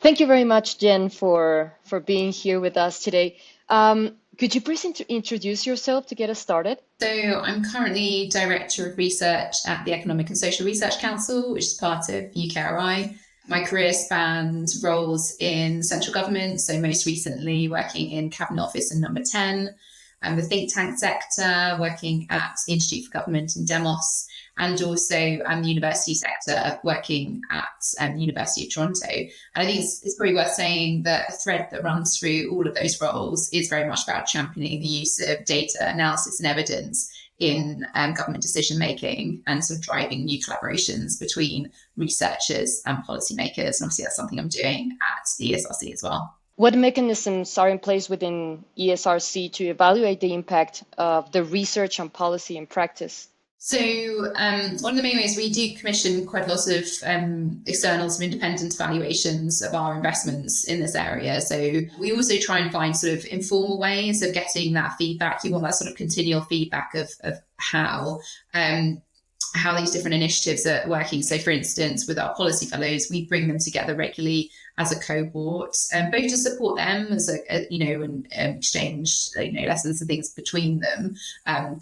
Thank you very much, Jen, for being here with us today. Could you please introduce yourself to get us started? So I'm currently Director of Research at the Economic and Social Research Council, which is part of UKRI. My career spanned roles in central government, so most recently working in Cabinet Office and Number 10, and the think tank sector, working at the Institute for Government in Demos, and also the university sector, working at the University of Toronto. And I think it's probably worth saying that a thread that runs through all of those roles is very much about championing the use of data analysis and evidence in government decision making and sort of driving new collaborations between researchers and policymakers. And obviously that's something I'm doing at the ESRC as well. What mechanisms are in place within ESRC to evaluate the impact of the research on policy and practice? So one of the main ways we do commission quite a lot of external and independent evaluations of our investments in this area. So we also try and find sort of informal ways of getting that feedback. You want that sort of continual feedback of how these different initiatives are working. So for instance, with our policy fellows, we bring them together regularly as a cohort, both to support them as and exchange lessons and things between them,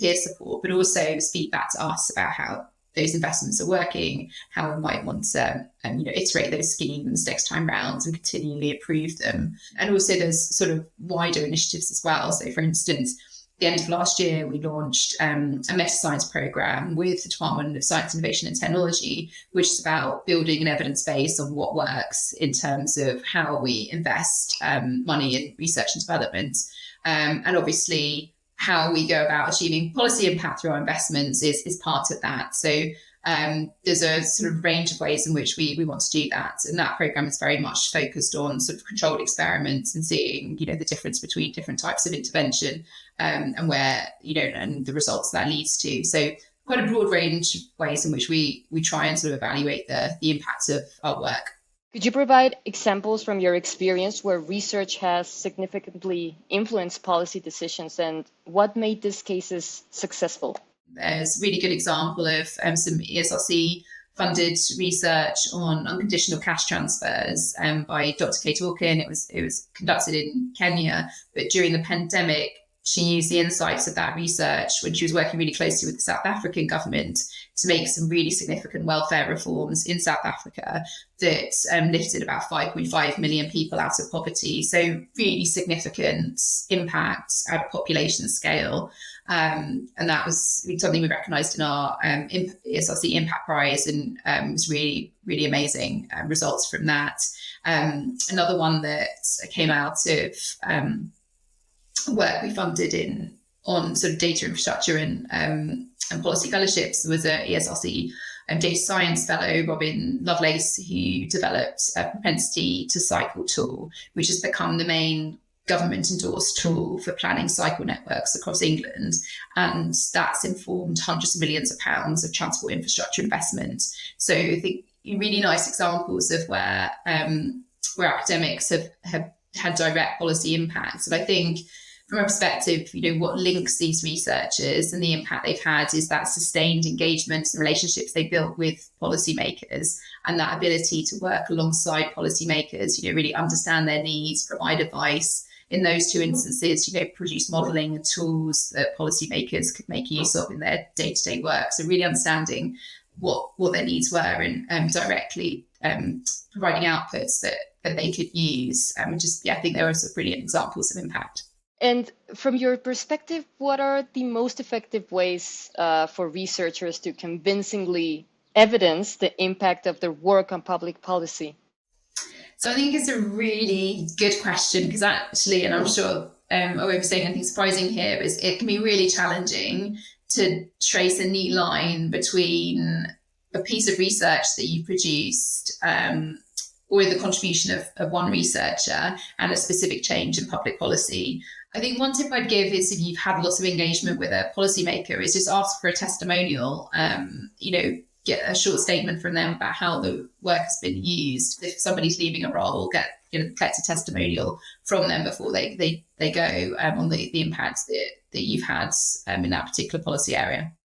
peer support, but also as feedback to us about how those investments are working, how we might want to iterate those schemes next time round and continually improve them. And also there's sort of wider initiatives as well. So for instance, the end of last year, we launched a meta-science program with the Department of Science, Innovation and Technology, which is about building an evidence base on what works in terms of how we invest money in research and development. And obviously, how we go about achieving policy impact through our investments is part of that. So there's a sort of range of ways in which we want to do that. And that program is very much focused on sort of controlled experiments and seeing, the difference between different types of intervention and where, and the results that leads to. So quite a broad range of ways in which we try and sort of evaluate the impact of our work. Could you provide examples from your experience where research has significantly influenced policy decisions and what made these cases successful? There's a really good example of some ESRC funded research on unconditional cash transfers by Dr. Kate Orkin. It was conducted in Kenya, but during the pandemic, she used the insights of that research when she was working really closely with the South African government to make some really significant welfare reforms in South Africa that lifted about 5.5 million people out of poverty. So really significant impact at a population scale. And that was something we recognised in our ESRC Impact Prize, and it was really, really amazing results from that. Another one that came out of work we funded on sort of data infrastructure and policy fellowships was a ESRC data science fellow, Robin Lovelace, who developed a Propensity to Cycle tool, which has become the main government endorsed tool for planning cycle networks across England. And that's informed hundreds of millions of pounds of transport infrastructure investment. So I think really nice examples of where academics have had direct policy impacts. And I think from a perspective, what links these researchers and the impact they've had is that sustained engagement and relationships they built with policymakers, and that ability to work alongside policymakers, really understand their needs, provide advice. In those two instances, produce modelling and tools that policymakers could make use of in their day-to-day work. So really understanding what their needs were and directly providing outputs that they could use. I think there are some brilliant examples of impact. And from your perspective, what are the most effective ways for researchers to convincingly evidence the impact of their work on public policy? So I think it's a really good question because actually, and I'm sure I won't be saying anything surprising here, is it can be really challenging to trace a neat line between a piece of research that you produced or the contribution of one researcher and a specific change in public policy. I think one tip I'd give is if you've had lots of engagement with a policymaker is just ask for a testimonial, get a short statement from them about how the work has been used. If somebody's leaving a role, collect a testimonial from them before they go on the impacts that you've had in that particular policy area.